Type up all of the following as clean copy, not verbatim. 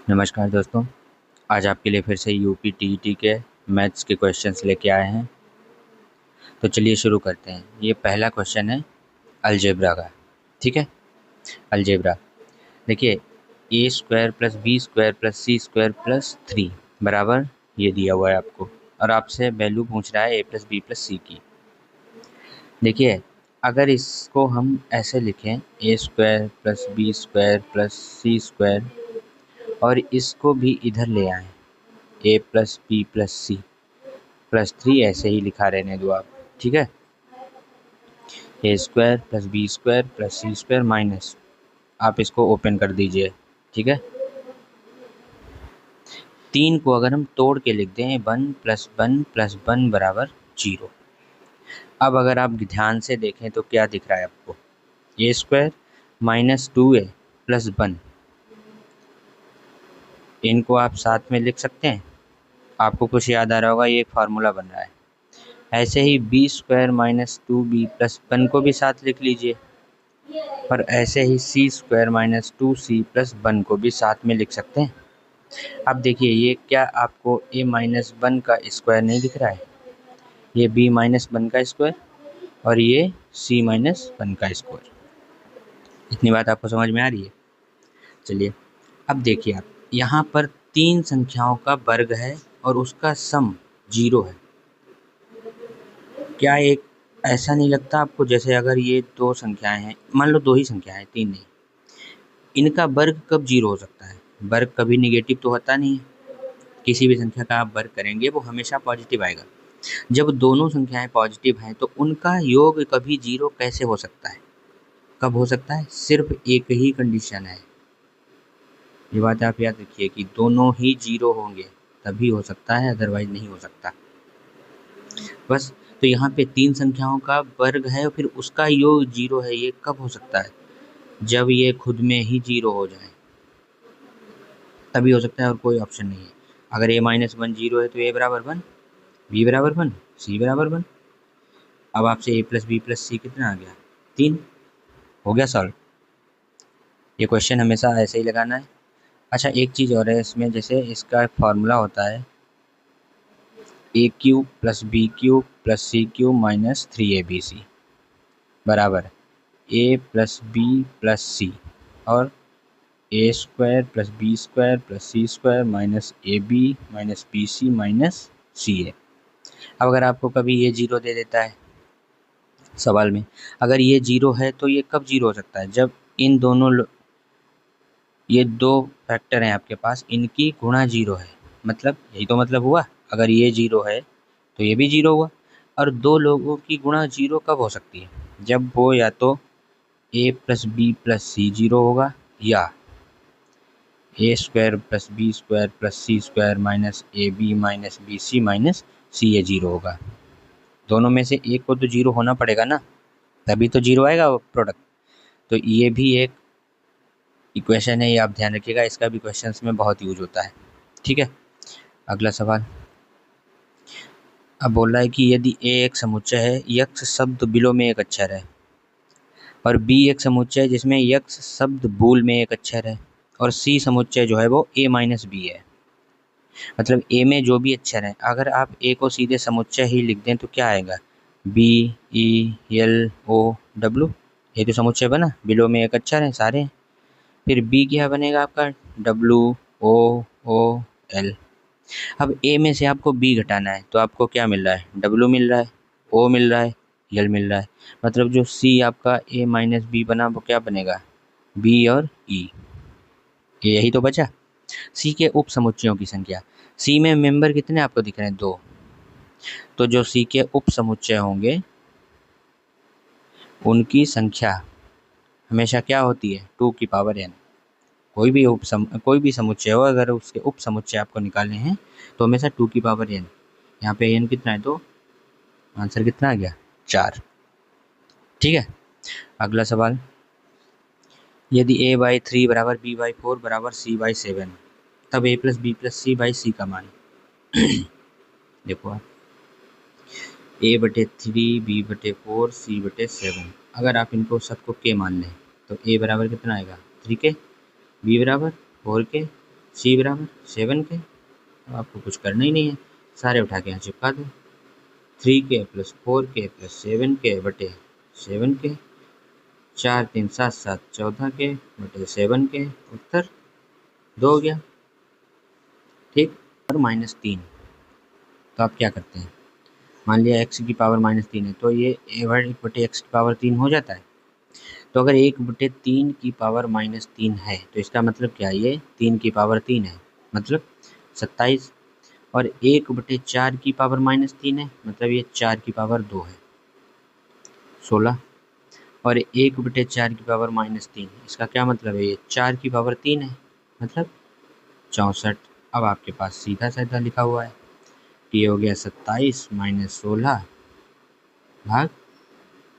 नमस्कार दोस्तों, आज आपके लिए फिर से यूपी टीईटी के मैथ्स के क्वेश्चंस लेके आए हैं। तो चलिए शुरू करते हैं। ये पहला क्वेश्चन है अलजेब्रा का। ठीक है, अलजेब्रा देखिए, a square plus b square plus c square plus 3 बराबर ये दिया हुआ है आपको, और आपसे वैल्यू पूछ रहा है a plus b plus c की। देखिए, अगर इसको हम ऐसे लिखें a square plus b square plus c square, और इसको भी इधर ले आएँ a plus b plus c plus 3, ऐसे ही लिखा रहने दो आप। ठीक है, a square plus b square plus c square minus, आप इसको ओपन कर दीजिए। ठीक है, 3 को अगर हम तोड़ के लिख दें 1 प्लस 1 प्लस 1 बराबर 0। अब अगर आप ध्यान से देखें तो क्या दिख रहा है आपको, ए स्क्वायर माइनस 2a प्लस 1, इनको आप साथ में लिख सकते हैं। आपको कुछ याद आ रहा होगा, ये एक फार्मूला बन रहा है। ऐसे ही b square minus 2b plus 1 को भी साथ लिख लीजिए, और ऐसे ही c square minus 2c plus 1 को भी साथ में लिख सकते हैं। अब देखिए, ये क्या आपको a माइनस 1 का स्क्वायर नहीं दिख रहा है, ये b माइनस 1 का स्क्वायर और ये c माइनस 1 का स्क्वायर। इतनी बात आपको समझ में आ रही है? चलिए, अब देखिए, आप यहाँ पर 3 संख्याओं का वर्ग है और उसका सम 0 है। क्या एक ऐसा नहीं लगता आपको, जैसे अगर ये 2 संख्याएं हैं, मान लो 2 ही संख्याएं हैं, 3 नहीं, इनका वर्ग कब 0 हो सकता है? वर्ग कभी निगेटिव तो होता नहीं है। किसी भी संख्या का आप वर्ग करेंगे वो हमेशा पॉजिटिव आएगा। जब दोनों संख्याएं पॉजिटिव हैं तो उनका योग कभी 0 कैसे हो सकता है? कब हो सकता है? सिर्फ एक ही कंडीशन है, ये बात आप याद रखिए कि दोनों ही 0 होंगे तभी हो सकता है, अदरवाइज नहीं हो सकता। बस, तो यहाँ पे 3 संख्याओं का वर्ग है और फिर उसका योग 0 है, ये कब हो सकता है? जब ये खुद में ही 0 हो जाए तभी हो सकता है, और कोई ऑप्शन नहीं है। अगर a माइनस 1 0 है तो a बराबर 1, b बराबर 1, c बराबर 1। अब आपसे a प्लस बी प्लस सी कितना आ गया? 3। हो गया सॉल्व। ये क्वेश्चन हमेशा ऐसे ही लगाना है। अच्छा, एक चीज़ और है इसमें, जैसे इसका फॉर्मूला होता है a cube plus b cube plus c cube minus 3abc बराबर a plus b plus c और a square plus b square plus c square minus a b minus b c minus c a. अब अगर आपको कभी ये 0 दे देता है सवाल में, अगर ये 0 है तो ये कब 0 हो सकता है? जब इन दोनों ये 2 फैक्टर हैं आपके पास, इनकी गुणा 0 है। मतलब यही तो मतलब हुआ, अगर ये 0 है तो ये भी 0 हुआ। और 2 लोगों की गुणा 0 कब हो सकती है? जब वो या तो a plus b plus c 0 होगा, या a square plus b square plus c square minus a b minus b c minus c a 0 होगा। दोनों में से एक को तो 0 होना पड़ेगा ना, तभी तो 0 आएगा वो प्रोडक्ट। तो ये भी एक इक्वेशन है, ये आप ध्यान रखिएगा, इसका भी क्वेश्चंस में बहुत यूज होता है। ठीक है, अगला सवाल। अब बोल रहा है कि यदि a एक समुच्चय है, यक्ष शब्द बिलो में एक अक्षर है, और b एक समुच्चय है जिसमें यक्ष शब्द बूल में एक अक्षर है, और c समुच्चय जो है वो a माइनस बी है। मतलब a में जो भी अक्षर है, अगर आप a को सीधे समुच्चय ही लिख दें तो क्या आएगा? b e l o w, ये तो समुच्चय बना, बिलो में एक अक्षर है सारे हैं। फिर b क्या बनेगा आपका? w o o l। अब a में से आपको b घटाना है तो आपको क्या मिल रहा है? w मिल रहा है, o मिल रहा है, l मिल रहा है। मतलब जो c आपका a माइनस बी बना वो क्या बनेगा? b और e, यही तो बचा। c के उप समुच्चयों की संख्या, c में मेंबर कितने आपको दिख रहे हैं? 2। तो जो c के उप समुच्चय होंगे उनकी संख्या हमेशा क्या होती है? 2 की पावर n। कोई भी समुच्चय हो, अगर उसके उप समुच्चय आपको निकालने हैं तो हमेशा 2 की पावर n। यहाँ पे n कितना है? 2। आंसर कितना आ गया? 4। ठीक है, अगला सवाल। यदि a बाई 3 बराबर b बाई 4 बराबर c बाई 7, तब a plus b plus c by c का मान। देखो आप, a बटे 3 b बटे 4 c बटे 7, अगर आप इनको सबको k मान लें तो a बराबर कितना आएगा? 3k, b बराबर 4k, सी बराबर 7 के। अब आपको कुछ करना ही नहीं है, सारे उठा के यहाँ चिपका दो। 3k plus 4k plus 7k बटे 7k, 4 3 7 7 14k बटे 7k, उत्तर 2 हो गया। ठीक, और -3। तो आप क्या करते हैं, मान लिया x की पावर -3 है, तो ये एक बटे एक्स की पावर 3 हो जाता है। तो अगर 1/3 की पावर -3 है तो इसका मतलब क्या है, ये 3 की पावर 3 है, मतलब 27। और 1/4 की पावर -3 है, मतलब ये 4 की पावर 2 है, 16। और 1/4 की पावर -3, इसका क्या मतलब है, ये 4 की पावर 3 है, मतलब 64। अब आपके पास सीधा साधा लिखा हुआ है, ये हो गया 27 - 16 भाग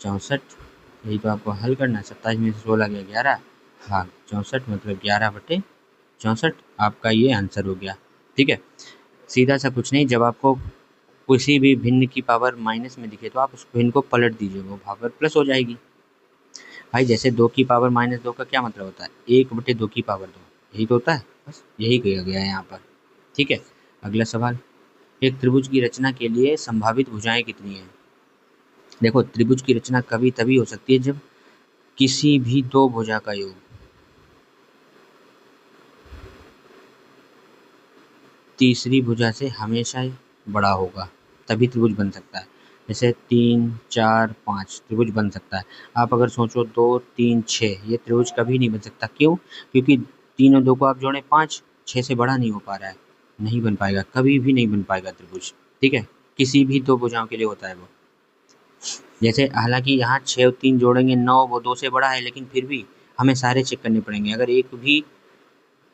64। यही तो आपको हल करना है। 27 में से 16 गया 11 भाग 64, मतलब 11/64 आपका ये आंसर हो गया। ठीक है, सीधा सा कुछ नहीं। जब आपको किसी भी भिन्न की पावर माइनस में दिखे तो आप उस भिन्न को पलट दीजिए, वो पावर प्लस हो जाएगी। भाई जैसे 2 की पावर -2 का क्या मतलब होता है, 1/2 की पावर 2, यही तो होता है, बस यही किया गया है यहाँ पर। ठीक है, अगला सवाल, एक त्रिभुज की रचना के लिए संभावित भुजाएं कितनी हैं। देखो, त्रिभुज की रचना कभी तभी हो सकती है जब किसी भी दो भुजा का योग तीसरी भुजा से हमेशा बड़ा होगा, तभी त्रिभुज बन सकता है। जैसे 3 4 5 त्रिभुज बन सकता है। आप अगर सोचो 2 3 6, ये त्रिभुज कभी नहीं बन सकता। क्यों? क्योंकि 3 और 2 को आप जोड़ें 5, 6 से बड़ा नहीं हो पा रहा है, नहीं बन पाएगा, कभी भी नहीं बन पाएगा त्रिभुज। ठीक है, किसी भी दो भुजाओं के लिए होता है वो। जैसे हालांकि यहाँ 6 और 3 जोड़ेंगे 9, वो 2 से बड़ा है, लेकिन फिर भी हमें सारे चेक करने पड़ेंगे। अगर एक भी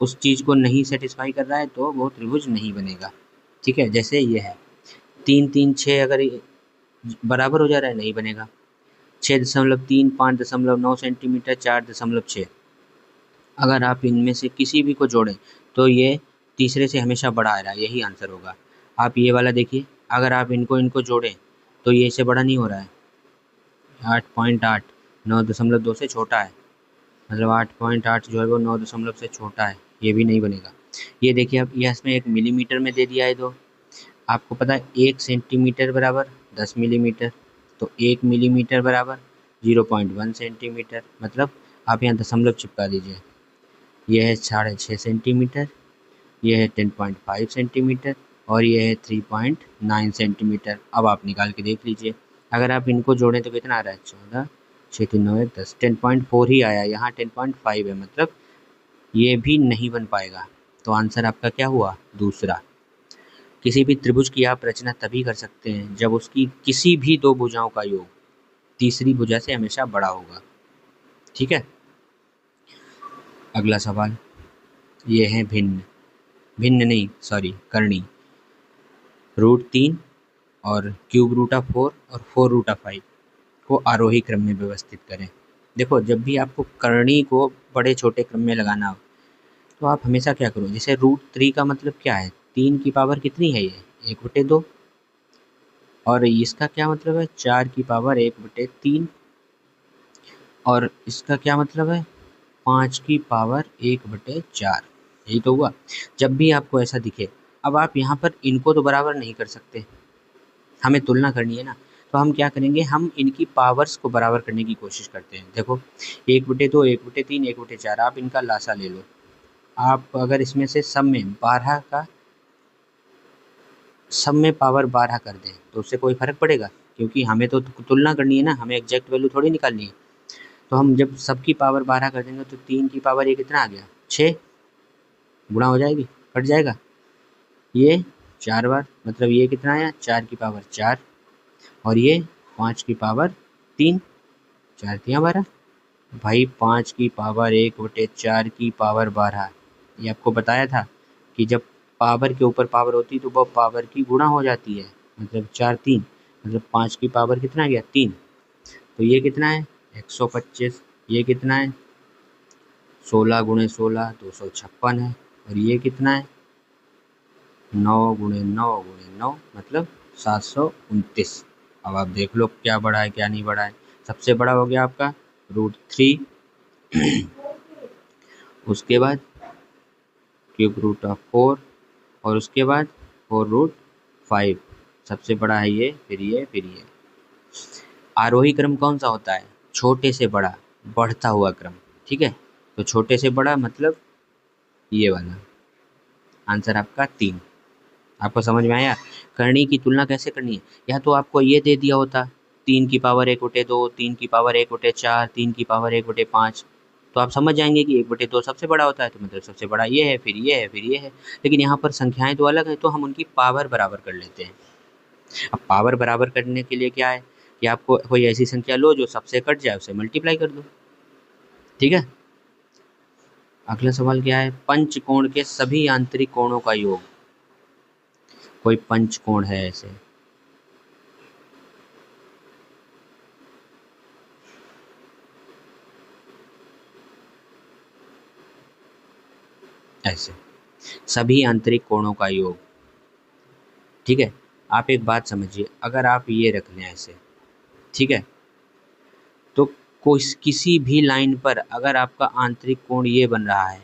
उस चीज़ को नहीं सेटिस्फाई कर रहा है तो वो त्रिभुज नहीं बनेगा। ठीक है, जैसे ये है 3 3 6, अगर बराबर हो जा रहा है नहीं बनेगा। 6.3 5.9 सेंटीमीटर 4.6, अगर आप इनमें से किसी भी को जोड़ें तो ये तीसरे से हमेशा बड़ा आ रहा है, यही आंसर होगा। आप ये वाला देखिए, अगर आप इनको जोड़ें तो ये इससे बड़ा नहीं हो रहा है, 8.8 9.2 से छोटा है, मतलब 8.8 जो है वो 9 से छोटा है, ये भी नहीं बनेगा। ये देखिए, अब ये इसमें 1 मिलीमीटर में दे दिया है, तो आपको पता है 1 सेंटीमीटर बराबर 10 मिलीमीटर, तो 1 मिलीमीटर बराबर 0.1 सेंटीमीटर, मतलब आप यहाँ दशमलव चिपका दीजिए। यह है 6.5 सेंटीमीटर, यह है 10.5 सेंटीमीटर, और यह है 3.9 सेंटीमीटर। अब आप निकाल के देख लीजिए, अगर आप इनको जोड़ें तो कितना आ रहा है, 14 6 3 9 1 10, 10.4 ही आया, यहाँ 10.5 है, मतलब ये भी नहीं बन पाएगा। तो आंसर आपका क्या हुआ, दूसरा। किसी भी त्रिभुज की आप रचना तभी कर सकते हैं जब उसकी किसी भी दो भुजाओं का योग तीसरी भुजा से हमेशा बड़ा होगा। ठीक है, अगला सवाल, ये है भिन्न भिन्न नहीं सॉरी करनी। √3 और ³ √4 और 4√5 को आरोही क्रम में व्यवस्थित करें। देखो, जब भी आपको करनी को बड़े छोटे क्रम में लगाना हो तो आप हमेशा क्या करो, जैसे √3 का मतलब क्या है, 3 की पावर कितनी है, ये 1/2, और इसका क्या मतलब है, 4 की पावर 1/3, और इसका क्या मतलब है, 5 की पावर 1/4, यही तो हुआ। जब भी आपको ऐसा दिखे, अब आप यहाँ पर इनको तो बराबर नहीं कर सकते, हमें तुलना करनी है ना, तो हम क्या करेंगे, हम इनकी पावर्स को बराबर करने की कोशिश करते हैं। देखो 1/2 1/3 1/4, आप इनका लासा ले लो। आप अगर इसमें से सब में पावर 12 कर दें तो उससे कोई फ़र्क पड़ेगा, क्योंकि हमें तो तुलना करनी है ना, हमें एग्जैक्ट वैल्यू थोड़ी निकालनी है। तो हम जब सबकी पावर 12 कर देंगे तो 3 की पावर ये कितना आ गया, 6, गुणा हो जाएगी, कट जाएगा, ये 4 बार, मतलब ये कितना आया, 4 की पावर 4, और ये 5 की पावर 3, 4 3 12। भाई 5 की पावर 1/4 की पावर 12, ये आपको बताया था कि जब पावर के ऊपर पावर होती है तो वो पावर की गुणा हो जाती है, मतलब 4 3, मतलब 5 की पावर कितना आ गया, 3। तो ये कितना है, 125। ये कितना है, 16 × 16 256 है, और ये कितना है, 9 × 9 × 9, मतलब 729। अब आप देख लो क्या बड़ा है क्या नहीं बड़ा है। सबसे बड़ा हो गया आपका √3, उसके बाद क्यूब रूट ऑफ 4 और उसके बाद 4√5। सबसे बड़ा है ये, फिर ये, फिर ये। आरोही क्रम कौन सा होता है? छोटे से बड़ा, बढ़ता हुआ क्रम। ठीक है, तो छोटे से बड़ा मतलब ये वाला। आंसर आपका 3। आपको समझ में आया? करनी की तुलना कैसे करनी है? या तो आपको ये दे दिया होता 3⁻1/2, 3⁻1/4, 3⁻1/5, तो आप समझ जाएंगे कि 1/2 सबसे बड़ा होता है, तो मतलब सबसे बड़ा ये है, फिर ये है, फिर ये है। लेकिन यहाँ पर संख्याएं तो अलग है, तो हम उनकी पावर बराबर कर लेते हैं। अब पावर बराबर करने के लिए क्या है कि आपको कोई ऐसी संख्या लो जो सबसे कट जाए, उसे मल्टीप्लाई कर दो। ठीक है, अगला सवाल क्या है? पंचकोण के सभी आंतरिक कोणों का योग। कोई पंचकोण है ऐसे, ऐसे सभी आंतरिक कोणों का योग। ठीक है, आप एक बात समझिए, अगर आप ये रख लें ऐसे, ठीक है, तो किसी भी लाइन पर अगर आपका आंतरिक कोण ये बन रहा है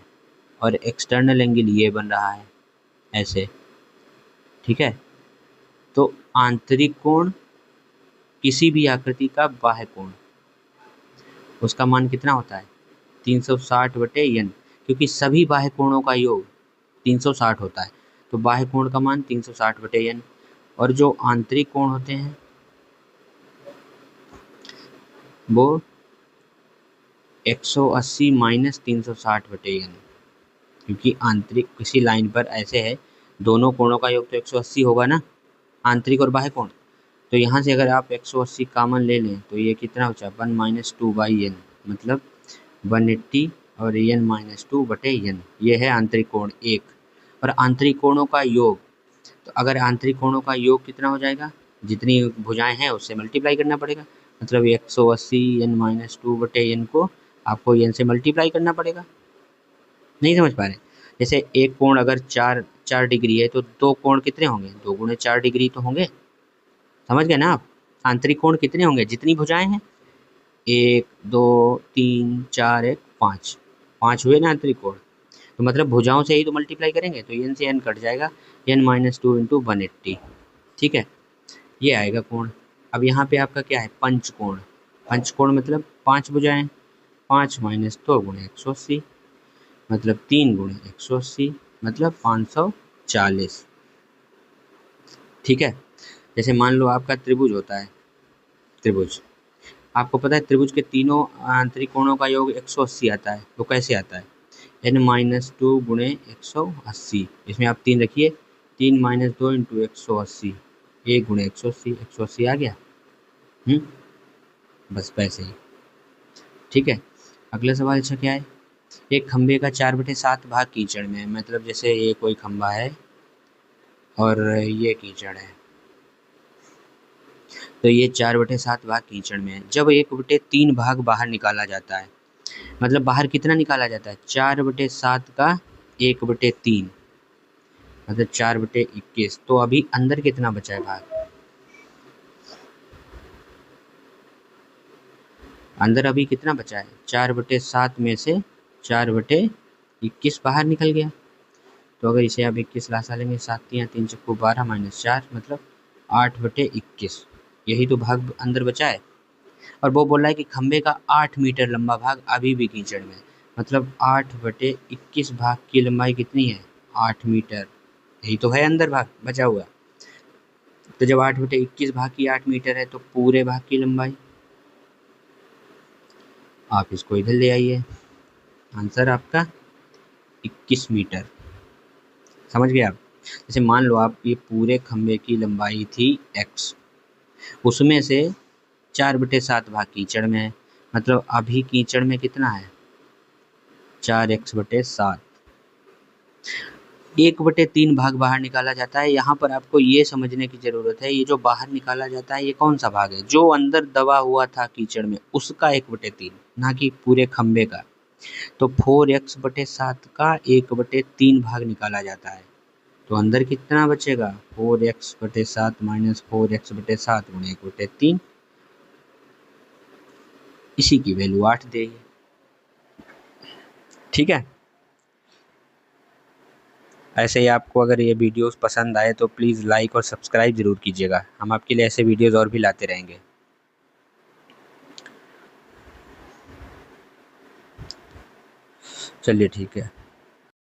और एक्सटर्नल एंगल ये बन रहा है ऐसे, ठीक है, तो आंतरिक कोण किसी भी आकृति का बाह्य कोण, उसका मान कितना होता है? 360/n, क्योंकि सभी बाह्य कोणों का योग 360 होता है, तो बाह्य कोण का मान 360/n। और जो आंतरिक कोण होते हैं वो 180 माइनस 360/n, क्योंकि आंतरिक किसी लाइन पर ऐसे है, दोनों कोणों का योग तो 180 होगा ना, आंतरिक और बाह्य कोण। तो यहाँ से अगर आप 180 कॉमन ले लें तो ये कितना बचा? 1 - 2/n, मतलब 180 और n-2/n, ये है आंतरिक कोण एक। और आंतरिक कोणों का योग, तो अगर आंतरिक कोणों का योग कितना हो जाएगा? जितनी भुजाएं हैं उससे मल्टीप्लाई करना पड़ेगा, मतलब 180 n-2/n को आपको n से मल्टीप्लाई करना पड़ेगा। नहीं समझ पा रहे? जैसे एक कोण अगर 4 डिग्री है, तो दो कोण कितने होंगे? 2 × 4 डिग्री तो होंगे। समझ गए ना आप? आंतरिक कोण कितने होंगे? जितनी भुजाएं हैं, 1 2 3 4 1 5, 5 हुए ना आंतरिक कोण, तो मतलब भुजाओं से ही तो मल्टीप्लाई करेंगे, तो n से n कट जाएगा, n-2 × 180। ठीक है, ये आएगा कोण। अब यहाँ पे आपका क्या है? पंचकोण। पंचकोण मतलब 5 भुजाएं, 5 - 2 × 180, मतलब 3 × 180, मतलब 540। ठीक है, जैसे मान लो आपका त्रिभुज होता है, त्रिभुज, आपको पता है त्रिभुज के तीनों आंतरिक कोणों का योग 180 आता है, तो कैसे आता है? n-2 × 180, इसमें आप 3 रखिए, 3 - 2 × 180, 1 × 180, 180 आ गया। बस पैसे ही। ठीक है, अगला सवाल अच्छा क्या है? एक खंबे का 4/7 भाग कीचड़ में है, मतलब जैसे ये कोई खंबा है और ये कीचड़ है, तो ये 4/7 भाग कीचड़ में है। जब 1/3 भाग बाहर निकाला जाता है, मतलब बाहर कितना निकाला जाता है? 4/7 का 1/3, मतलब 4/21, तो अभी अंदर कितना बचा है भाग? अंदर अभी कितना बचा है? 4/7 में से 4/21 बाहर निकल गया। तो अगर इसे आप 21 लासा लेंगे, 7 × 3 = 12 - 4, मतलब 8/21, यही तो भाग अंदर बचा है। और वो बोल रहा है कि खंबे का 8 मीटर लंबा भाग अभी भी कीचड़ में है, मतलब 8/21 भाग की लंबाई कितनी है? 8 मीटर, यही तो है अंदर भाग बचा हुआ। तो जब 8/21 भाग की 8 मीटर है, तो पूरे भाग की लंबाई, आप इसको इधर ले आइए, आंसर आपका 21 मीटर। समझ गए आप? जैसे मान लो आप ये पूरे खंबे की लंबाई थी x, उसमें से 4/7 भाग कीचड़ में है, मतलब अभी कीचड़ में कितना है? 4x/7। 1/3 भाग बाहर निकाला जाता है। यहाँ पर आपको ये समझने की ज़रूरत है, ये जो बाहर निकाला जाता है ये कौन सा भाग है? जो अंदर दबा हुआ था कीचड़ में, उसका 1/3, ना कि पूरे खंबे का। तो 4x/7 का 1/3 भाग निकाला जाता है, तो अंदर कितना बचेगा? 4x/7 - 4x/7 × 1/3, इसी की वैल्यू 8 देगी। ठीक है, ऐसे ही आपको अगर ये वीडियोस पसंद आए तो प्लीज़ लाइक और सब्सक्राइब ज़रूर कीजिएगा। हम आपके लिए ऐसे वीडियोस और भी लाते रहेंगे। चलिए ठीक है।